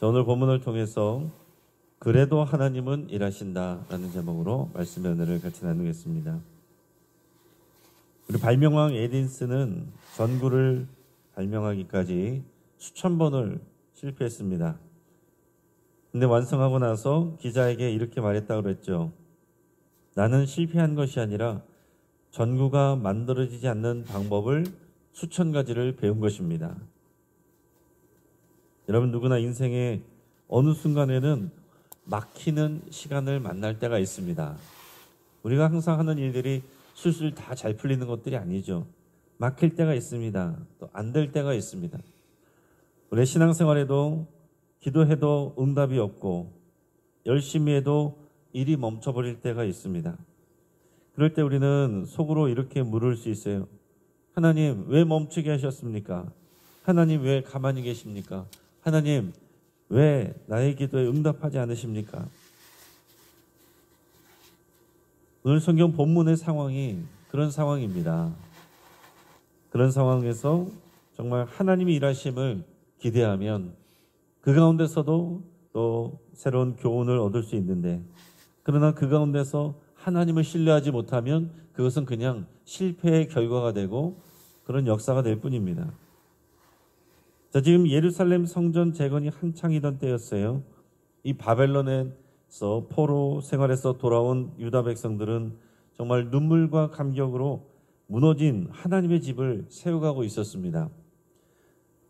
자, 오늘 본문을 통해서 그래도 하나님은 일하신다라는 제목으로 말씀의 은혜를 같이 나누겠습니다. 우리 발명왕 에딘슨은 전구를 발명하기까지 수천 번을 실패했습니다. 근데 완성하고 나서 기자에게 이렇게 말했다고 그랬죠. 나는 실패한 것이 아니라 전구가 만들어지지 않는 방법을 수천 가지를 배운 것입니다. 여러분, 누구나 인생의 어느 순간에는 막히는 시간을 만날 때가 있습니다. 우리가 항상 하는 일들이 술술 다 잘 풀리는 것들이 아니죠. 막힐 때가 있습니다. 또 안 될 때가 있습니다. 우리 신앙생활에도 기도해도 응답이 없고 열심히 해도 일이 멈춰버릴 때가 있습니다. 그럴 때 우리는 속으로 이렇게 물을 수 있어요. 하나님, 왜 멈추게 하셨습니까? 하나님, 왜 가만히 계십니까? 하나님, 왜 나의 기도에 응답하지 않으십니까? 오늘 성경 본문의 상황이 그런 상황입니다. 그런 상황에서 정말 하나님이 일하심을 기대하면 그 가운데서도 또 새로운 교훈을 얻을 수 있는데, 그러나 그 가운데서 하나님을 신뢰하지 못하면 그것은 그냥 실패의 결과가 되고 그런 역사가 될 뿐입니다. 자, 지금 예루살렘 성전 재건이 한창이던 때였어요. 이 바벨론에서 포로 생활에서 돌아온 유다 백성들은 정말 눈물과 감격으로 무너진 하나님의 집을 세워가고 있었습니다.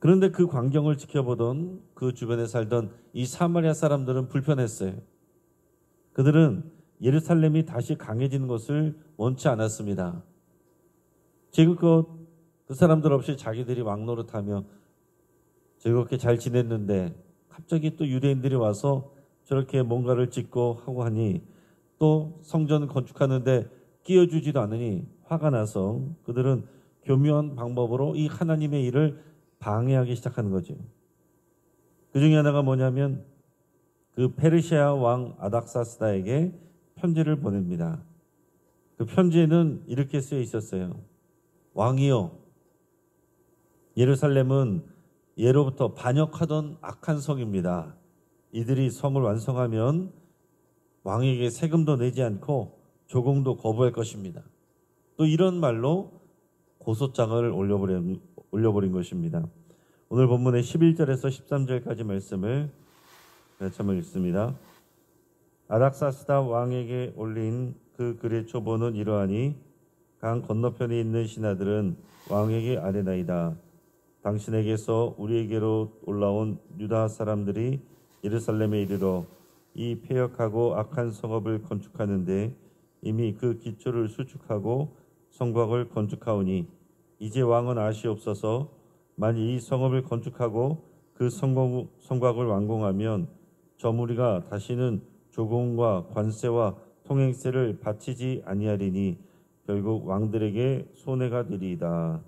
그런데 그 광경을 지켜보던 그 주변에 살던 이 사마리아 사람들은 불편했어요. 그들은 예루살렘이 다시 강해지는 것을 원치 않았습니다. 지금껏 그 사람들 없이 자기들이 왕노릇하며 즐겁게 잘 지냈는데 갑자기 또 유대인들이 와서 저렇게 뭔가를 짓고 하고 하니 또 성전 건축하는데 끼워주지도 않으니 화가 나서 그들은 교묘한 방법으로 이 하나님의 일을 방해하기 시작하는 거죠. 그 중에 하나가 뭐냐면 그 페르시아 왕 아닥사스다에게 편지를 보냅니다. 그 편지에는 이렇게 쓰여 있었어요. 왕이여, 예루살렘은 예로부터 반역하던 악한 성입니다. 이들이 성을 완성하면 왕에게 세금도 내지 않고 조공도 거부할 것입니다. 또 이런 말로 고소장을 올려버린 것입니다. 오늘 본문의 11절에서 13절까지 말씀을 같이 한번 읽습니다. 아닥사스다 왕에게 올린 그 글의 초본은 이러하니 강 건너편에 있는 신하들은 왕에게 아뢰나이다. 당신에게서 우리에게로 올라온 유다 사람들이 예루살렘에 이르러 이 폐역하고 악한 성읍을 건축하는데 이미 그 기초를 수축하고 성곽을 건축하오니 이제 왕은 아시옵소서. 만일 이 성읍을 건축하고 그 성곽을 완공하면 저 무리가 다시는 조공과 관세와 통행세를 바치지 아니하리니 결국 왕들에게 손해가 되리이다.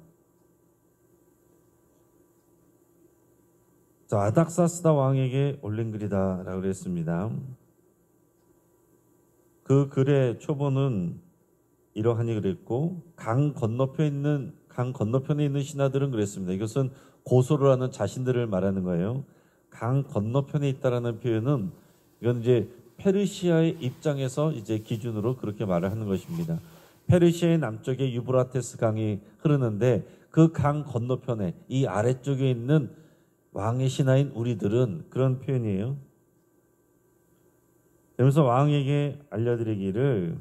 자, 아닥사스다 왕에게 올린 글이다 라고 그랬습니다. 그 글의 초본은 이러하니 그랬고 강 건너편에 있는 신하들은 그랬습니다. 이것은 고소를 하는 자신들을 말하는 거예요. 강 건너편에 있다라는 표현은 이건 이제 페르시아의 입장에서 이제 기준으로 그렇게 말을 하는 것입니다. 페르시아의 남쪽에 유브라테스 강이 흐르는데 그 강 건너편에 이 아래쪽에 있는 왕의 신하인 우리들은 그런 표현이에요. 그러면서 왕에게 알려드리기를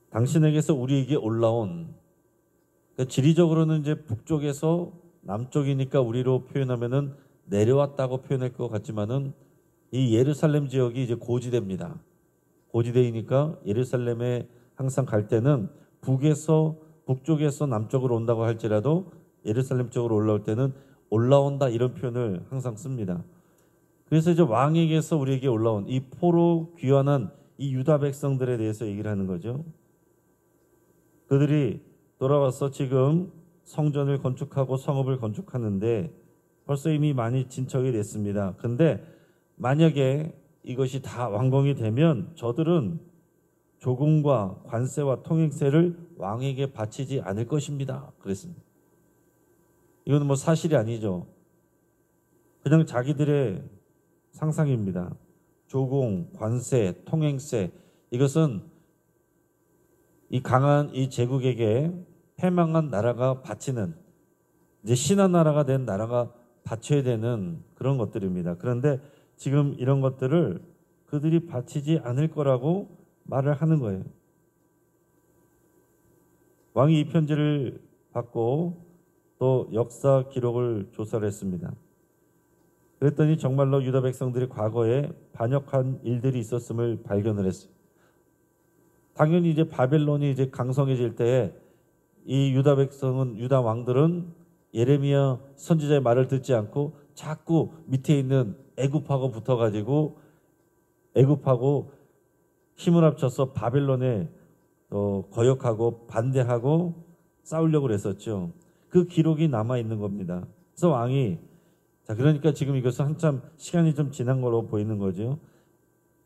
당신에게서 우리에게 올라온, 그러니까 지리적으로는 이제 북쪽에서 남쪽이니까 우리로 표현하면은 내려왔다고 표현할 것 같지만은 이 예루살렘 지역이 이제 고지대입니다. 고지대이니까 예루살렘에 항상 갈 때는 북쪽에서 남쪽으로 온다고 할지라도 예루살렘 쪽으로 올라올 때는 올라온다 이런 표현을 항상 씁니다. 그래서 이제 왕에게서 우리에게 올라온 이 포로 귀환한 이 유다 백성들에 대해서 얘기를 하는 거죠. 그들이 돌아와서 지금 성전을 건축하고 성읍을 건축하는데 벌써 이미 많이 진척이 됐습니다. 근데 만약에 이것이 다 완공이 되면 저들은 조공과 관세와 통행세를 왕에게 바치지 않을 것입니다. 그랬습니다. 이건 뭐 사실이 아니죠. 그냥 자기들의 상상입니다. 조공, 관세, 통행세, 이것은 이 강한 이 제국에게 패망한 나라가 바치는, 이제 신한 나라가 된 나라가 바쳐야 되는 그런 것들입니다. 그런데 지금 이런 것들을 그들이 바치지 않을 거라고 말을 하는 거예요. 왕이 이 편지를 받고 또 역사 기록을 조사를 했습니다. 그랬더니 정말로 유다 백성들이 과거에 반역한 일들이 있었음을 발견을 했어요. 당연히 이제 바벨론이 이제 강성해질 때에 이 유다 백성은, 유다 왕들은 예레미야 선지자의 말을 듣지 않고 자꾸 밑에 있는 애굽하고 붙어가지고 애굽하고 힘을 합쳐서 바벨론에 거역하고 반대하고 싸우려고 했었죠. 그 기록이 남아 있는 겁니다. 그래서 왕이, 자, 그러니까 지금 이것은 한참 시간이 좀 지난 걸로 보이는 거죠.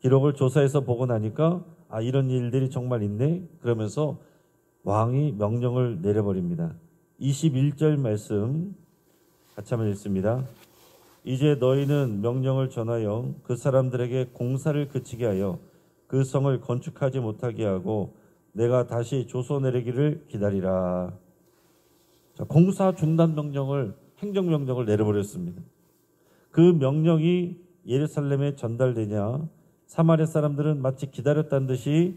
기록을 조사해서 보고 나니까 아, 이런 일들이 정말 있네. 그러면서 왕이 명령을 내려버립니다. 21절 말씀 같이 한번 읽습니다. 이제 너희는 명령을 전하여 그 사람들에게 공사를 그치게 하여 그 성을 건축하지 못하게 하고 내가 다시 조서 내리기를 기다리라. 자, 공사 중단 명령을, 행정명령을 내려버렸습니다. 그 명령이 예루살렘에 전달되냐 사마리아 사람들은 마치 기다렸다는 듯이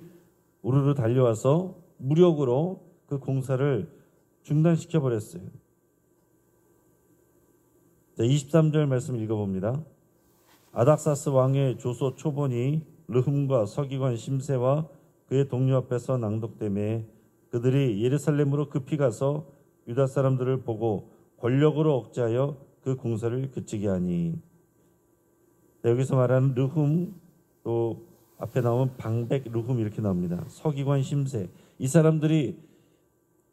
우르르 달려와서 무력으로 그 공사를 중단시켜버렸어요. 자, 23절 말씀 읽어봅니다. 아닥사스 왕의 조소 초본이 르흠과 서기관 심세와 그의 동료 앞에서 낭독되매 그들이 예루살렘으로 급히 가서 유다 사람들을 보고 권력으로 억제하여 그 공사를 그치게 하니. 자, 여기서 말하는 르흠, 또 앞에 나오면 방백 르흠 이렇게 나옵니다. 서기관 심세, 이 사람들이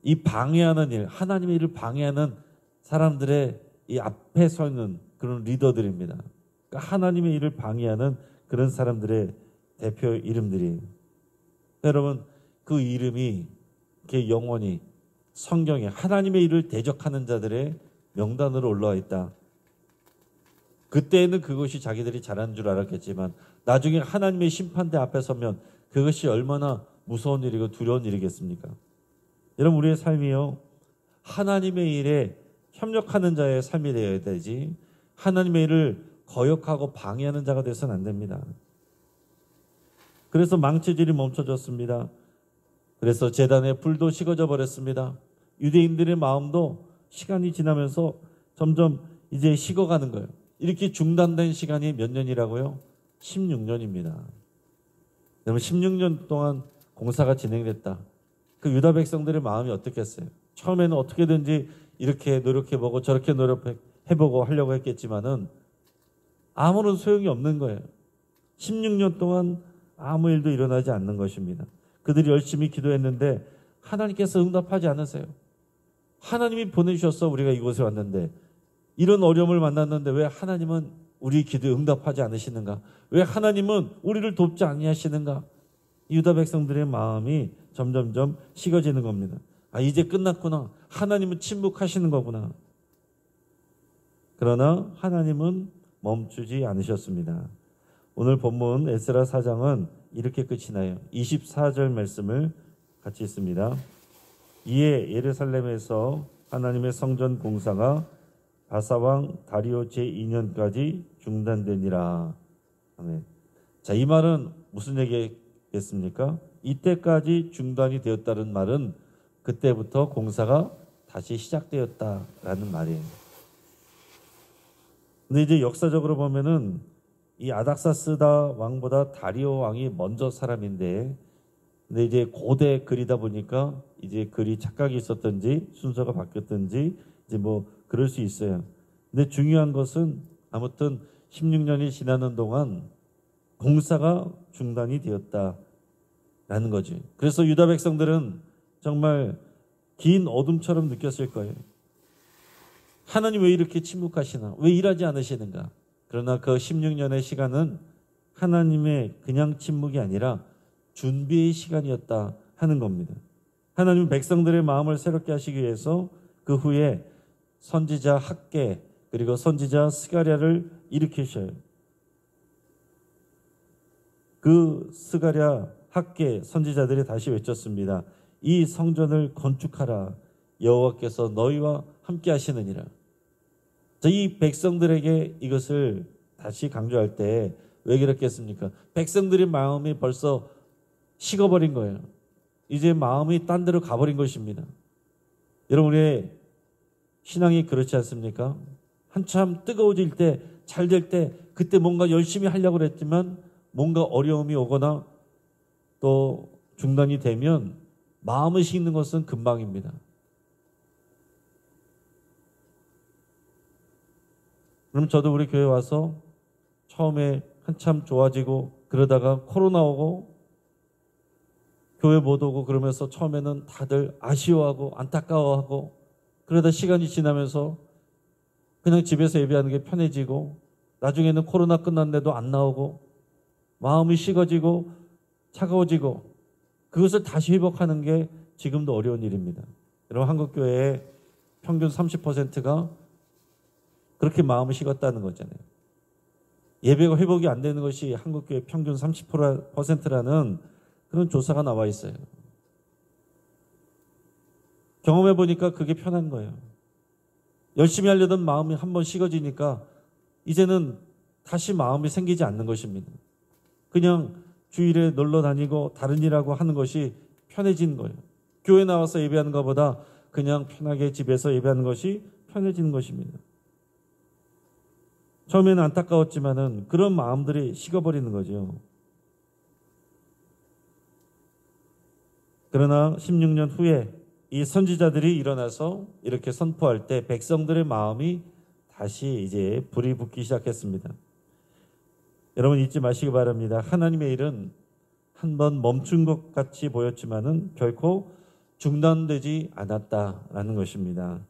이 방해하는 일, 하나님의 일을 방해하는 사람들의 이 앞에 서 있는 그런 리더들입니다. 그러니까 하나님의 일을 방해하는 그런 사람들의 대표 이름들이에요. 여러분, 그 이름이 이렇게 영원히 성경에 하나님의 일을 대적하는 자들의 명단으로 올라와 있다. 그때는 그것이 자기들이 잘하는 줄 알았겠지만 나중에 하나님의 심판대 앞에 서면 그것이 얼마나 무서운 일이고 두려운 일이겠습니까? 여러분, 우리의 삶이요, 하나님의 일에 협력하는 자의 삶이 되어야 되지 하나님의 일을 거역하고 방해하는 자가 되어서는 안 됩니다. 그래서 망치질이 멈춰졌습니다. 그래서 제단에 불도 식어져 버렸습니다. 유대인들의 마음도 시간이 지나면서 점점 이제 식어가는 거예요. 이렇게 중단된 시간이 몇 년이라고요? 16년입니다. 여러분, 16년 동안 공사가 진행됐다. 그 유다 백성들의 마음이 어떻겠어요? 처음에는 어떻게든지 이렇게 노력해보고 저렇게 노력해보고 하려고 했겠지만은 아무런 소용이 없는 거예요. 16년 동안 아무 일도 일어나지 않는 것입니다. 그들이 열심히 기도했는데 하나님께서 응답하지 않으세요. 하나님이 보내주셔서 우리가 이곳에 왔는데, 이런 어려움을 만났는데 왜 하나님은 우리 기도에 응답하지 않으시는가? 왜 하나님은 우리를 돕지 아니하시는가? 유다 백성들의 마음이 점점점 식어지는 겁니다. 아, 이제 끝났구나. 하나님은 침묵하시는 거구나. 그러나 하나님은 멈추지 않으셨습니다. 오늘 본문 에스라 4장은 이렇게 끝이 나요. 24절 말씀을 같이 읽습니다. 이에 예루살렘에서 하나님의 성전 공사가 바사왕 다리오 제2년까지 중단되니라. 아멘. 자, 이 말은 무슨 얘기겠습니까? 이때까지 중단이 되었다는 말은 그때부터 공사가 다시 시작되었다라는 말이에요. 근데 이제 역사적으로 보면은 이 아닥사스다 왕보다 다리오 왕이 먼저 사람인데, 근데 이제 고대 글이다 보니까 이제 글이 착각이 있었든지 순서가 바뀌었든지 이제 뭐 그럴 수 있어요. 근데 중요한 것은 아무튼 16년이 지나는 동안 공사가 중단이 되었다라는 거지. 그래서 유다 백성들은 정말 긴 어둠처럼 느꼈을 거예요. 하나님 왜 이렇게 침묵하시나? 왜 일하지 않으시는가? 그러나 그 16년의 시간은 하나님의 그냥 침묵이 아니라 준비의 시간이었다 하는 겁니다. 하나님은 백성들의 마음을 새롭게 하시기 위해서 그 후에 선지자 학계, 그리고 선지자 스가랴를 일으키셔요. 그 스가랴 학계 선지자들이 다시 외쳤습니다. 이 성전을 건축하라. 여호와께서 너희와 함께 하시느니라. 이 백성들에게 이것을 다시 강조할 때 왜 그랬겠습니까? 백성들의 마음이 벌써 식어버린 거예요. 이제 마음이 딴 데로 가버린 것입니다. 여러분, 우리의 신앙이 그렇지 않습니까? 한참 뜨거워질 때, 잘 될 때, 그때 뭔가 열심히 하려고 그랬지만 뭔가 어려움이 오거나 또 중단이 되면 마음을 식는 것은 금방입니다. 그럼 저도 우리 교회 와서 처음에 한참 좋아지고 그러다가 코로나 오고 교회 못 오고 그러면서 처음에는 다들 아쉬워하고 안타까워하고 그러다 시간이 지나면서 그냥 집에서 예배하는 게 편해지고 나중에는 코로나 끝났는데도 안 나오고 마음이 식어지고 차가워지고 그것을 다시 회복하는 게 지금도 어려운 일입니다. 여러분, 한국교회의 평균 30%가 그렇게 마음이 식었다는 거잖아요. 예배가 회복이 안 되는 것이 한국교회 평균 30%라는 그런 조사가 나와 있어요. 경험해 보니까 그게 편한 거예요. 열심히 하려던 마음이 한번 식어지니까 이제는 다시 마음이 생기지 않는 것입니다. 그냥 주일에 놀러 다니고 다른 일하고 하는 것이 편해지는 거예요. 교회 나와서 예배하는 것보다 그냥 편하게 집에서 예배하는 것이 편해지는 것입니다. 처음에는 안타까웠지만은 그런 마음들이 식어버리는 거죠. 그러나 16년 후에 이 선지자들이 일어나서 이렇게 선포할 때 백성들의 마음이 다시 이제 불이 붙기 시작했습니다. 여러분, 잊지 마시기 바랍니다. 하나님의 일은 한번 멈춘 것 같이 보였지만은 결코 중단되지 않았다라는 것입니다.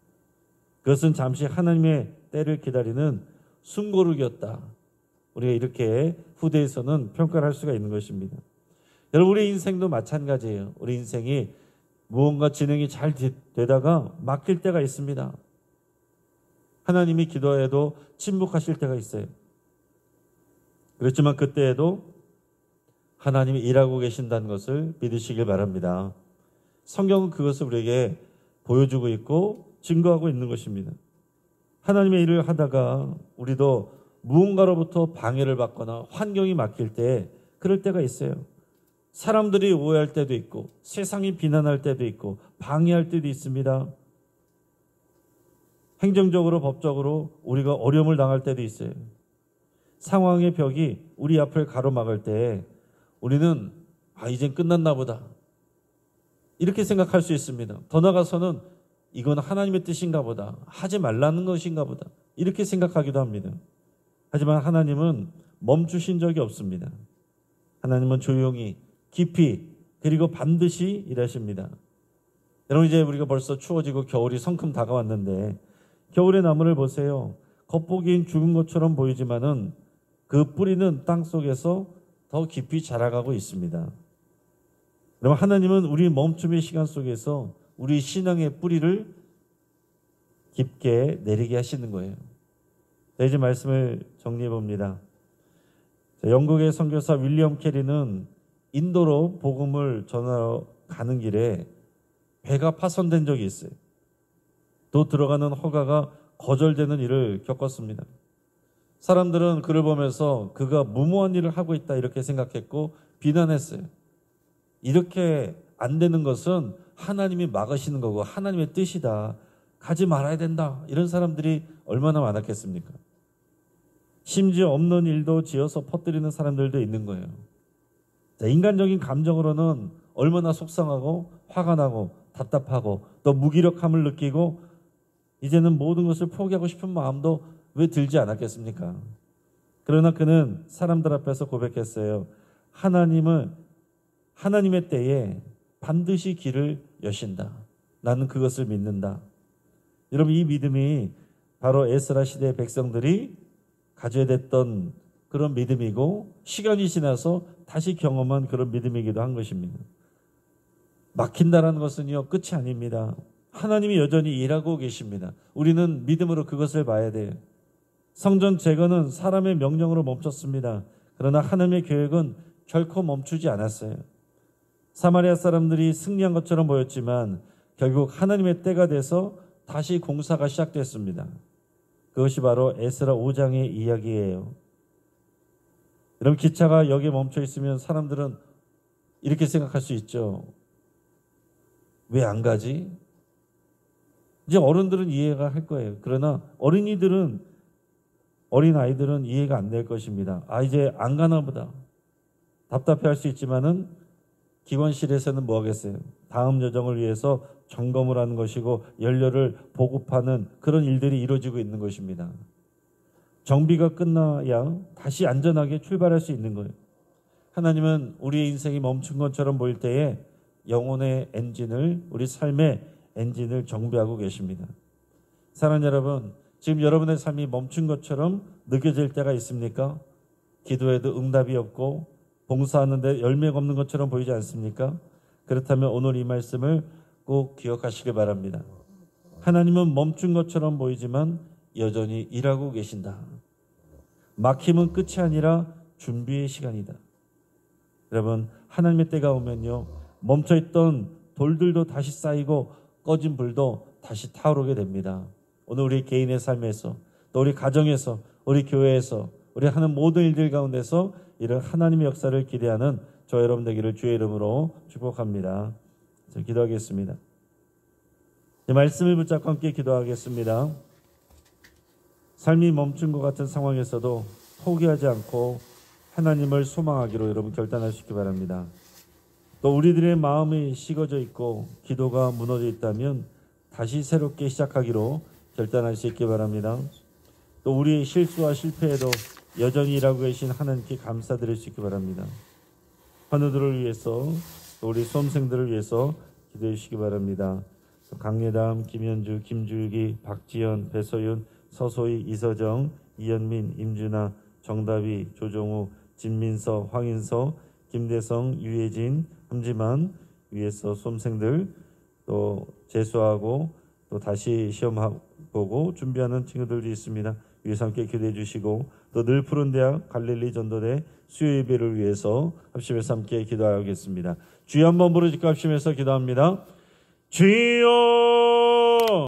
그것은 잠시 하나님의 때를 기다리는 숨고르기였다. 우리가 이렇게 후대에서는 평가를 할 수가 있는 것입니다. 여러분, 우리 인생도 마찬가지예요. 우리 인생이 무언가 진행이 잘 되다가 막힐 때가 있습니다. 하나님이 기도해도 침묵하실 때가 있어요. 그렇지만 그때에도 하나님이 일하고 계신다는 것을 믿으시길 바랍니다. 성경은 그것을 우리에게 보여주고 있고 증거하고 있는 것입니다. 하나님의 일을 하다가 우리도 무언가로부터 방해를 받거나 환경이 막힐 때 그럴 때가 있어요. 사람들이 오해할 때도 있고 세상이 비난할 때도 있고 방해할 때도 있습니다. 행정적으로 법적으로 우리가 어려움을 당할 때도 있어요. 상황의 벽이 우리 앞을 가로막을 때 우리는 이젠 끝났나 보다 이렇게 생각할 수 있습니다. 더 나아가서는 이건 하나님의 뜻인가 보다, 하지 말라는 것인가 보다 이렇게 생각하기도 합니다. 하지만 하나님은 멈추신 적이 없습니다. 하나님은 조용히 깊이 그리고 반드시 일하십니다. 여러분, 이제 우리가 벌써 추워지고 겨울이 성큼 다가왔는데 겨울의 나무를 보세요. 겉보기엔 죽은 것처럼 보이지만은 그 뿌리는 땅 속에서 더 깊이 자라가고 있습니다. 여러분, 하나님은 우리 멈춤의 시간 속에서 우리 신앙의 뿌리를 깊게 내리게 하시는 거예요. 이제 말씀을 정리해 봅니다. 영국의 선교사 윌리엄 캐리는 인도로 복음을 전하러 가는 길에 배가 파손된 적이 있어요. 또 들어가는 허가가 거절되는 일을 겪었습니다. 사람들은 그를 보면서 그가 무모한 일을 하고 있다 이렇게 생각했고 비난했어요. 이렇게 안 되는 것은 하나님이 막으시는 거고 하나님의 뜻이다. 가지 말아야 된다. 이런 사람들이 얼마나 많았겠습니까? 심지어 없는 일도 지어서 퍼뜨리는 사람들도 있는 거예요. 자, 인간적인 감정으로는 얼마나 속상하고 화가 나고 답답하고 또 무기력함을 느끼고 이제는 모든 것을 포기하고 싶은 마음도 왜 들지 않았겠습니까? 그러나 그는 사람들 앞에서 고백했어요. 하나님의 때에 반드시 길을 여신다. 나는 그것을 믿는다. 여러분, 이 믿음이 바로 에스라 시대의 백성들이 가져야 됐던 그런 믿음이고 시간이 지나서 다시 경험한 그런 믿음이기도 한 것입니다. 막힌다는 것은요, 끝이 아닙니다. 하나님이 여전히 일하고 계십니다. 우리는 믿음으로 그것을 봐야 돼요. 성전 재건은 사람의 명령으로 멈췄습니다. 그러나 하나님의 계획은 결코 멈추지 않았어요. 사마리아 사람들이 승리한 것처럼 보였지만 결국 하나님의 때가 돼서 다시 공사가 시작됐습니다. 그것이 바로 에스라 5장의 이야기예요. 여러분, 기차가 여기에 멈춰 있으면 사람들은 이렇게 생각할 수 있죠. 왜 안 가지? 이제 어른들은 이해가 할 거예요. 그러나 어린 아이들은 이해가 안 될 것입니다. 이제 안 가나 보다. 답답해할 수 있지만은 기관실에서는 뭐 하겠어요? 다음 여정을 위해서 점검을 하는 것이고 연료를 보급하는 그런 일들이 이루어지고 있는 것입니다. 정비가 끝나야 다시 안전하게 출발할 수 있는 거예요. 하나님은 우리의 인생이 멈춘 것처럼 보일 때에 영혼의 엔진을, 우리 삶의 엔진을 정비하고 계십니다. 사랑하는 여러분, 지금 여러분의 삶이 멈춘 것처럼 느껴질 때가 있습니까? 기도해도 응답이 없고 봉사하는데 열매가 없는 것처럼 보이지 않습니까? 그렇다면 오늘 이 말씀을 꼭 기억하시길 바랍니다. 하나님은 멈춘 것처럼 보이지만 여전히 일하고 계신다. 막힘은 끝이 아니라 준비의 시간이다. 여러분, 하나님의 때가 오면요, 멈춰있던 돌들도 다시 쌓이고 꺼진 불도 다시 타오르게 됩니다. 오늘 우리 개인의 삶에서, 또 우리 가정에서, 우리 교회에서, 우리 하는 모든 일들 가운데서 이런 하나님의 역사를 기대하는 저 여러분 되기를 주의 이름으로 축복합니다. 기도하겠습니다. 이 말씀을 붙잡고 함께 기도하겠습니다. 삶이 멈춘 것 같은 상황에서도 포기하지 않고 하나님을 소망하기로 여러분 결단할 수 있기 바랍니다. 또 우리들의 마음이 식어져 있고 기도가 무너져 있다면 다시 새롭게 시작하기로 결단할 수 있기 바랍니다. 또 우리의 실수와 실패에도 여전히 일하고 계신 하나님께 감사드릴 수 있기 바랍니다. 환우들을 위해서, 또 우리 수험생들을 위해서 기도해 주시기 바랍니다. 강예담, 김현주, 김줄기, 박지연, 배서윤, 서소희, 이서정, 이현민, 임준아, 정다비, 조종우, 진민서, 황인서, 김대성, 유혜진, 함지만 위에서 수험생들, 또 재수하고 또 다시 시험 보고 준비하는 친구들도 있습니다. 위에서 함께 기도해 주시고, 또 늘 푸른 대학 갈릴리 전도대 수요 예배를 위해서 합심해서 함께 기도하겠습니다. 주여 한번 부르짖고 합심해서 기도합니다. 주여